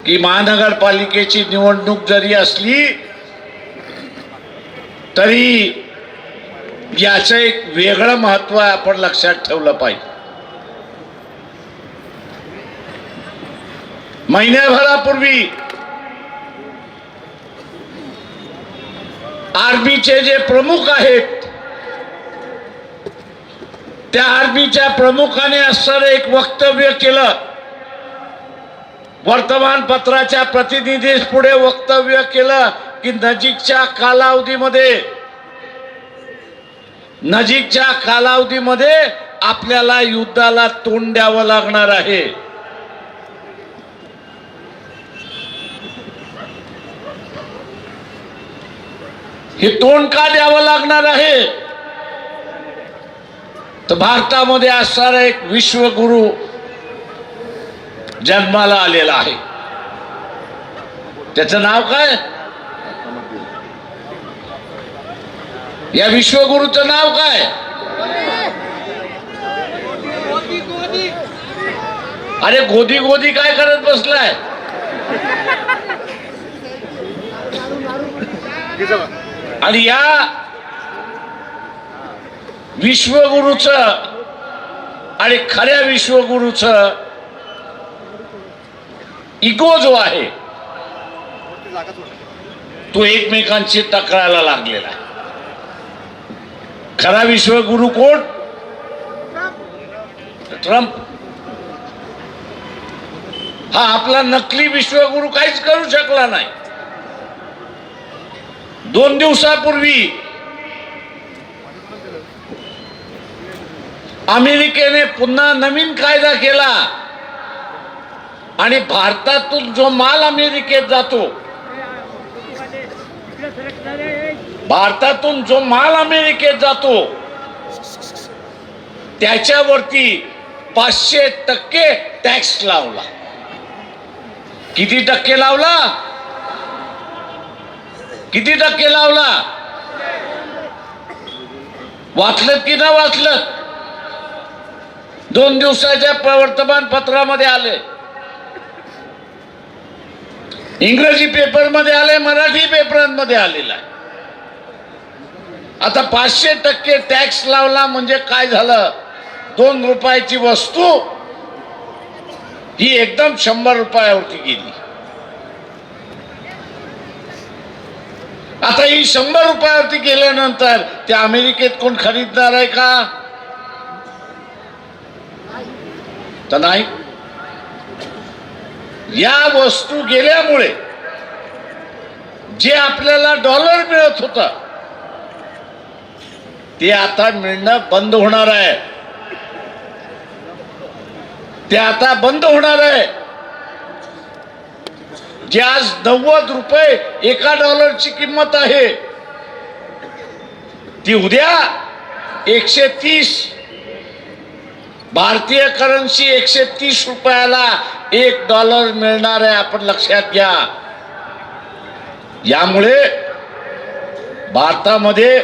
की महानगरपालिकेची निवडणूक जरी असली तरी याचं एक वेगळं महत्त्व आपण लक्षात ठेवलं पाहिजे. महिन्याभरापूर्वी आर्मीचे जे प्रमुख आहेत त्या आर्मीच्या प्रमुखाने असं एक वक्तव्य केलं, वर्तमानपत्राच्या प्रतिनिधीस पुढे वक्तव्य केलं की नजीकच्या कालावधीमध्ये आपल्याला युद्धाला तोंड द्यावं लागणार आहे. हे तोंड का द्यावं लागणार आहे? तर भारतामध्ये असणारा एक विश्वगुरु जन्माला आलेला आहे. त्याचं नाव काय? या विश्वगुरूचं नाव काय? अरे गोदी गोदी काय करत बसलाय? आणि या विश्वगुरूचं आणि खऱ्या विश्वगुरूचं इगो जो आहे तो एकमेकांशी टकरायला लागलेला आहे. खरा विश्वगुरु कोण? ट्रम्प. हा आपला नकली विश्वगुरु काहीच करू शकला नाही. 2 दिवसापूर्वी अमेरिकेने पुन्हा नवीन कायदा केला आणि भारतातून जो माल अमेरिकेत जातो त्याच्यावरती 500% टॅक्स लावला. किती टक्के लावला? वाचलं की ना वाचलं? 2 दिवसाच्या वर्तमानपत्रामध्ये आले, इंग्रजी पेपरमध्ये आले, मराठी पेपरांमध्ये आलेला आहे. आता 500% टॅक्स लावला म्हणजे काय झालं? 2 रुपयाची वस्तू ही एकदम 100 रुपयावरती गेली. आता ही 100 रुपयावरती गेल्यानंतर त्या अमेरिकेत कोण खरीदणार आहे का? तर नाही. या वस्तू गेल्यामुळे जे आपल्याला डॉलर मिळत होतं ते आता मिळणं बंद होणार आहे. जे आज 90 रुपये एका डॉलरची किंमत आहे ती उद्या 130. भारतीय करन्सी 130 रुपयाला $1 मिळणार आहे. आपण लक्षात घ्या. यामुळे भारतामध्ये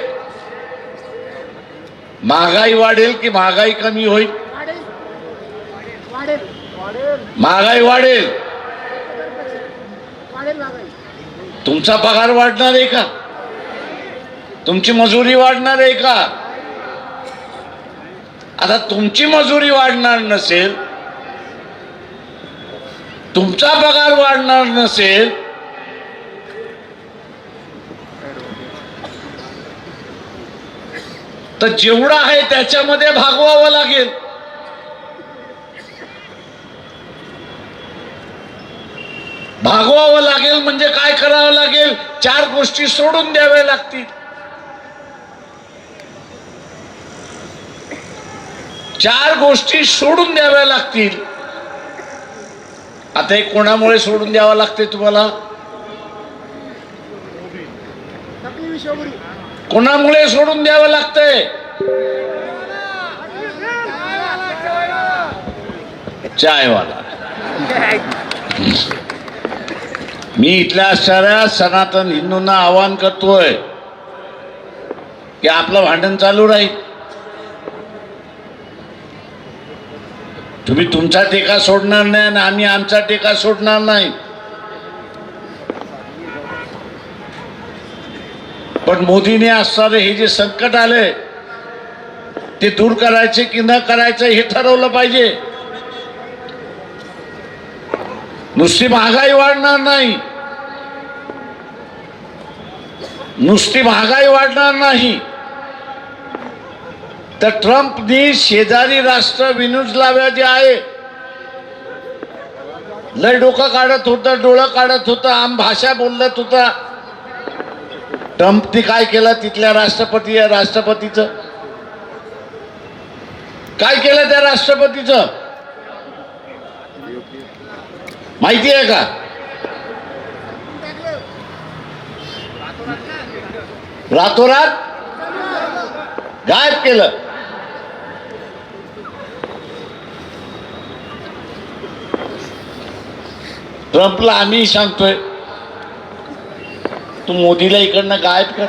महागाई वाढेल की महागाई कमी होईल? महागाई वाढेल. तुमचा पगार वाढणार आहे का? तुमची मजुरी वाढणार आहे का? आता तुमची मजुरी वाढणार नसेल, तुमचा पगार वाढणार नसेल तर जेवढा आहे त्याच्यामध्ये भागवावं लागेल. म्हणजे काय करावं लागेल? 4 गोष्टी सोडून द्याव्या लागतील. 4 गोष्टी सोडून द्याव्या लागतील. आता हे कोणामुळे सोडून द्यावं लागते तुम्हाला? कोणामुळे सोडून द्यावं लागतंय? चायवाला. मी इथल्या असणाऱ्या सनातन हिंदूंना आवाहन करतोय की आपलं भांडण चालू राहील. तुम्ही तुमचा टेका सोडणार नाही आणि आम्ही आमचा टेका सोडणार नाही. पण मोदीने असणारे हे जे संकट आले ते दूर करायचे की न करायचं हे ठरवलं पाहिजे. नुसती महागाई वाढणार नाही, नुसती महागाई वाढणार नाही तर ट्रम्पनी शेजारी राष्ट्र व्हेनेझुएला जे आहे लय डोकं काढत होतं, डोळं काढत होतं, आम भाषा बोलत होता. ट्रम्पनी काय केलं? तिथल्या राष्ट्रपतीचं काय केलं? त्या राष्ट्रपतीचं माहिती आहे का? रातोरात गायब केलं. ट्रम्पला आम्ही सांगतोय तू मोदीला इकडनं गायब कर.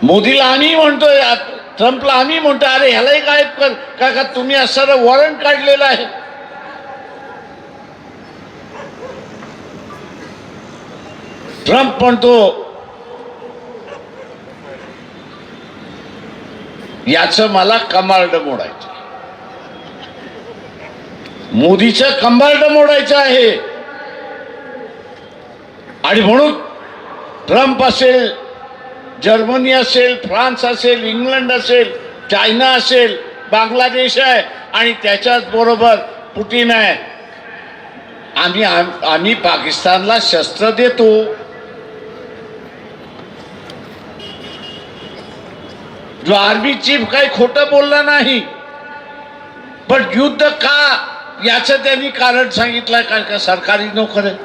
मोदीला आम्ही म्हणतोय, ट्रम्पला आम्ही म्हणतोय अरे ह्यालाही गायब कर का तुम्ही असं वॉरंट काढलेलं आहे. ट्रम्प म्हणतो याचं मला कंबार्ड मोडायचं, मोदीचं कंबार्ड मोडायचं आहे. आणि म्हणून ट्रम्प असेल, जर्मनी असेल, फ्रान्स असेल, इंग्लंड असेल, चायना असेल, बांगलादेश आहे आणि त्याच्याच बरोबर पुतीन आहे. आम्ही पाकिस्तानला शस्त्र देतो. जो आर्मी चीफ काही खोटं बोलला नाही, पण युद्ध का याचं त्यांनी कारण सांगितलं का सरकारी नोकर आहे.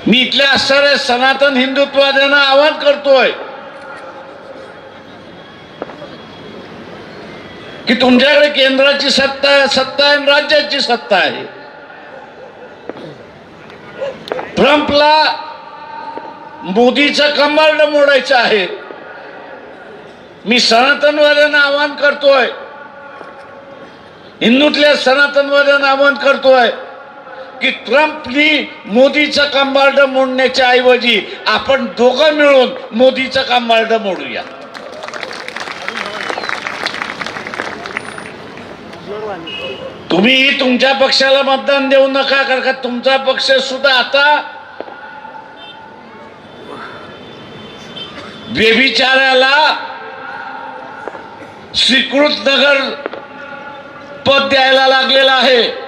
मी इथल्या असणाऱ्या सनातन हिंदुत्ववाद्यांना आवाहन करतोय की तुमच्याकडे केंद्राची सत्ता आहे आणि राज्याची सत्ता आहे. ट्रम्पला मोदीचं कंबार्ड मोडायचं आहे. मी सनातनवाद्यांना आवाहन करतोय, हिंदूतल्या सनातनवाद्यांना आवाहन करतोय की ट्रम्पनी मोदीचं कंबार्ड मोडण्याच्या ऐवजी आपण दोघं मिळून मोदीचं कंबार्ड मोडूया. तुम्ही तुमच्या पक्षाला मतदान देऊ नका, कारण का तुमचा पक्ष सुद्धा आता व्यभिचाराला स्वीकृत नगर पद द्यायला लागलेला आहे.